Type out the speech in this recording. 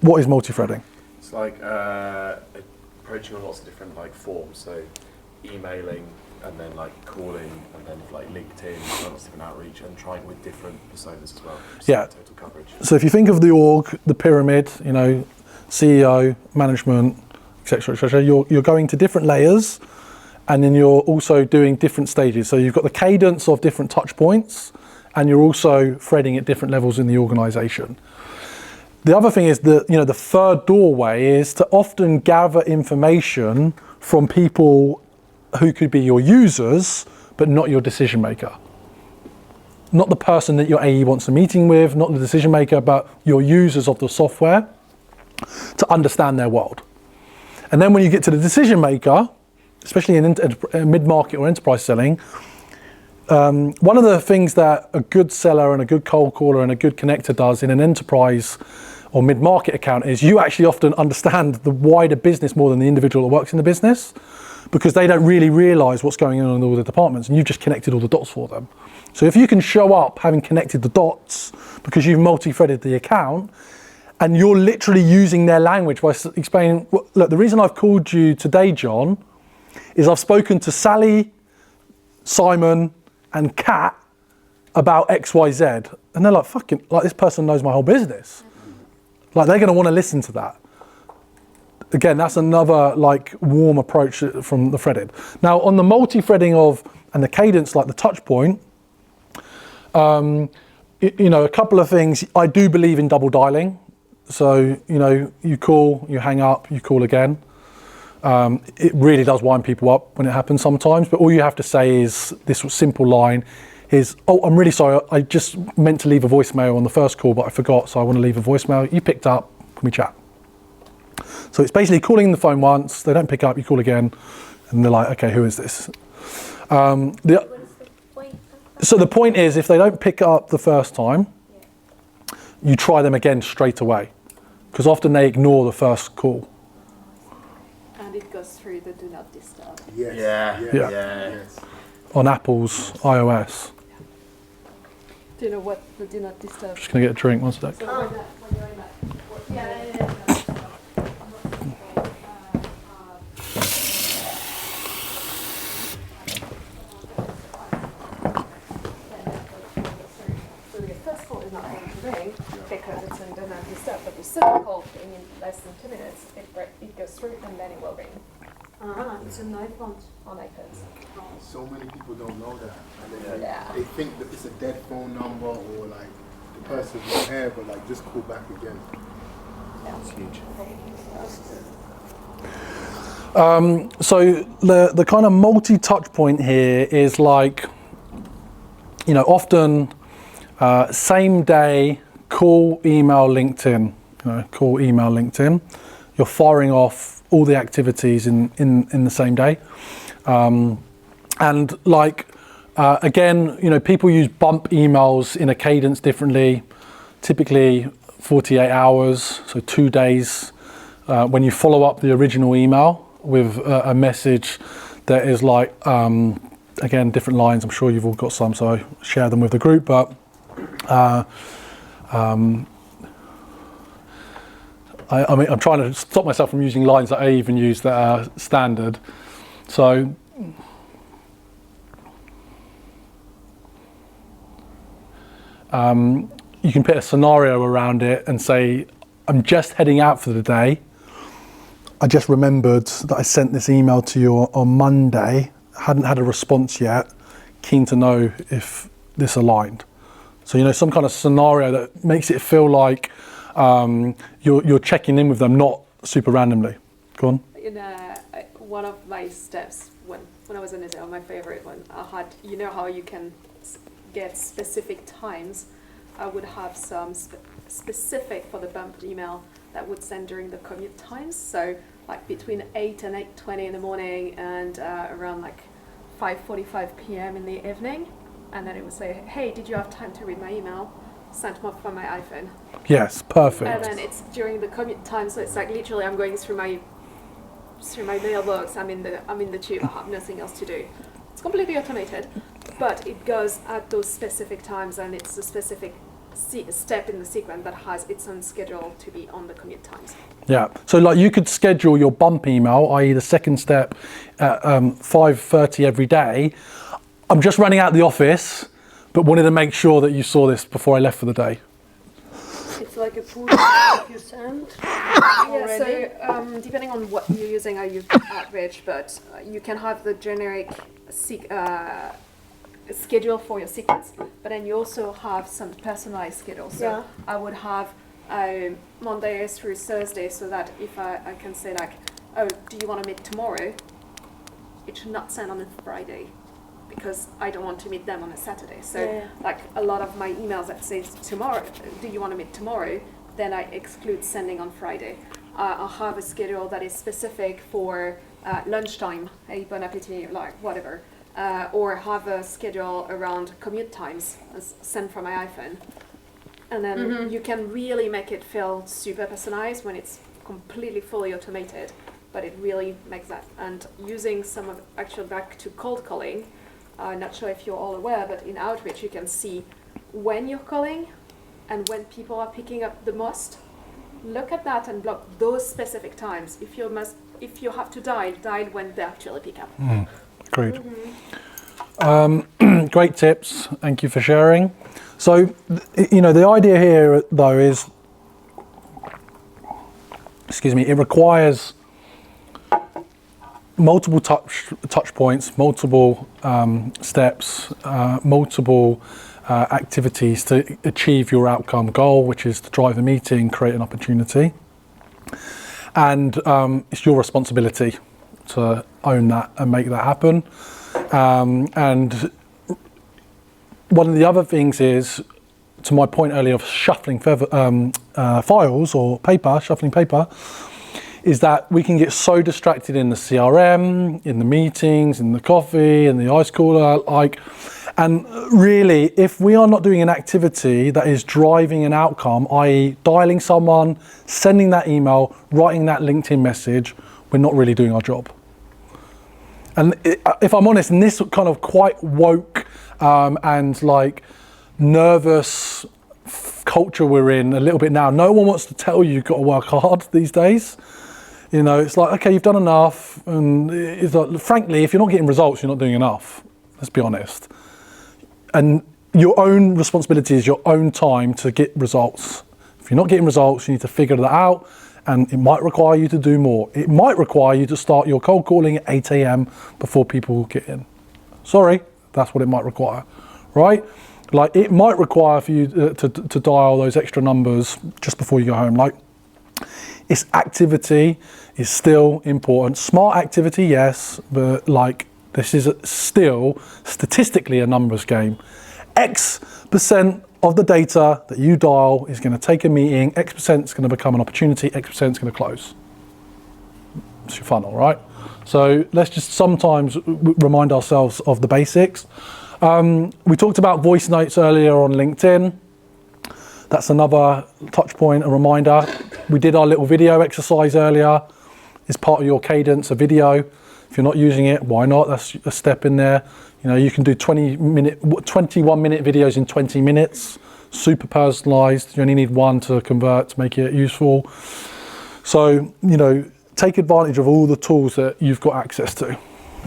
What is multi-threading? It's like approaching on lots of different like forms, so emailing and then like calling and then like LinkedIn, lots of different outreach and trying with different personas as well. So Yeah. total coverage. So if you think of the org, the pyramid, you know, CEO, management, etc., you're going to different layers, and then you're also doing different stages. So you've got the cadence of different touch points, and you're also threading at different levels in the organization. The other thing is that, you know, the third doorway is to often gather information from people who could be your users, but not your decision maker. Not the person that your AE wants a meeting with, not the decision maker, but your users of the software to understand their world. And then when you get to the decision maker, especially in mid-market or enterprise selling, one of the things that a good seller and a good cold caller and a good connector does in an enterprise or mid-market account is you actually often understand the wider business more than the individual that works in the business, because they don't really realize what's going on in all the departments, and you've just connected all the dots for them. So if you can show up having connected the dots because you've multi-threaded the account, and you're literally using their language by explaining, look, the reason I've called you today, John, is I've spoken to Sally, Simon, and Kat about XYZ. And they're like, fucking, like, this person knows my whole business. Like, they're gonna wanna listen to that. Again, that's another like warm approach from the threaded. Now on the multi-threading and the cadence, like the touch point, you know, a couple of things. I do believe in double dialing. So, you know, you call, you hang up, you call again. It really does wind people up when it happens sometimes, but all you have to say is this simple line is, oh, I'm really sorry, I just meant to leave a voicemail on the first call, but I forgot, so I want to leave a voicemail. You picked up, can we chat? So it's basically calling the phone once, they don't pick up, you call again, and they're like, okay, who is this? So the point is, if they don't pick up the first time, you try them again straight away, because often they ignore the first call. And it goes through the do not disturb. Yes. Yeah. Yes. On Apple's iOS. Do you know what the do not disturb? Just gonna get a drink, one sec. So when you're in that, yeah. So the first call is not going to ring because it's in do not disturb, but the second call in less than 2 minutes, it goes through and then it will ring. It's an iPhone. On iPhones. So many people don't know that. And Yeah. they think that it's a dead phone number or like the person's not here, but like just call back again. It's huge. So the kind of multi-touch point here is like, you know, often same day, call, email, LinkedIn. You know, call, email, LinkedIn. You're firing off all the activities in the same day. And like, again, you know, people use bump emails in a cadence differently, typically 48 hours, so 2 days. When you follow up the original email with a message that is like, again, different lines, I'm sure you've all got some, so I share them with the group, but I mean, I'm trying to stop myself from using lines that I even use that are standard. So, you can put a scenario around it and say, I'm just heading out for the day. I just remembered that I sent this email to you on Monday, hadn't had a response yet, keen to know if this aligned. So, you know, some kind of scenario that makes it feel like you're checking in with them, not super randomly. Go on. One of my steps when I was in Israel, my favorite one, I had, you know how you can get specific times. I would have some specific for the bumped email that would send during the commute times. So like between 8 and 8:20 in the morning and around like 5:45 p.m. in the evening. And then it would say, hey, did you have time to read my email? Sent from my iPhone. Yes, perfect. And then it's during the commute time, so it's like literally I'm going through my mailbox, I'm in the tube, I have nothing else to do. It's completely automated, but it goes at those specific times and it's a specific step in the sequence that has its own schedule to be on the commute times. Yeah. So like you could schedule your bump email, i.e. the second step, at 5:30 every day. I'm just running out the office, but wanted to make sure that you saw this before I left for the day. It's like a push that you send already. Yeah, so depending on what you're using, I use Outreach, but you can have the generic schedule for your sequence, but then you also have some personalized schedule. So Yeah. I would have Monday through Thursday, so that if I can say like, oh, do you want to meet tomorrow? It should not send on a Friday, because I don't want to meet them on a Saturday. So Yeah. like a lot of my emails that says tomorrow, do you want to meet tomorrow? Then I exclude sending on Friday. I'll have a schedule that is specific for lunchtime, hey, bon appetit, like whatever. Or have a schedule around commute times, sent from my iPhone. And then you can really make it feel super personalized when it's completely fully automated, but it really makes that. And using some of, actually back to cold calling, I'm not sure if you're all aware, but in Outreach you can see when you're calling and when people are picking up the most. Look at that and block those specific times. If you have to dial when they actually pick up. Agreed. Great tips. Thank you for sharing. So, the idea here though is, it requires multiple touch points, multiple steps, multiple activities to achieve your outcome goal, which is to drive a meeting, create an opportunity. And it's your responsibility to own that and make that happen. And one of the other things is, to my point earlier of shuffling files or paper, shuffling paper, is that we can get so distracted in the CRM, in the meetings, in the coffee, in the ice cooler, and really, if we are not doing an activity that is driving an outcome, i.e. dialing someone, sending that email, writing that LinkedIn message, we're not really doing our job. And if I'm honest, in this kind of quite woke and like nervous culture we're in a little bit now, no one wants to tell you you've got to work hard these days. It's like, okay, you've done enough. And it's like, frankly, if you're not getting results, you're not doing enough. Let's be honest. And your own responsibility is your own time to get results. If you're not getting results, you need to figure that out. And it might require you to do more. It might require you to start your cold calling at 8 a.m. before people get in. Sorry, that's what it might require, right? Like it might require for you to dial those extra numbers just before you go home. Like, it's activity is still important. Smart activity, yes, but like this is still statistically a numbers game. X% of the data that you dial is going to take a meeting, X% is going to become an opportunity, X% is going to close. It's your funnel, right? So let's just sometimes remind ourselves of the basics. We talked about voice notes earlier on LinkedIn. That's another touch point, a reminder. We did our little video exercise earlier. It's part of your cadence, a video. If you're not using it, why not? That's a step in there. You can do 21-minute videos in 20 minutes, super personalized. You only need one to convert to make it useful. So, take advantage of all the tools that you've got access to.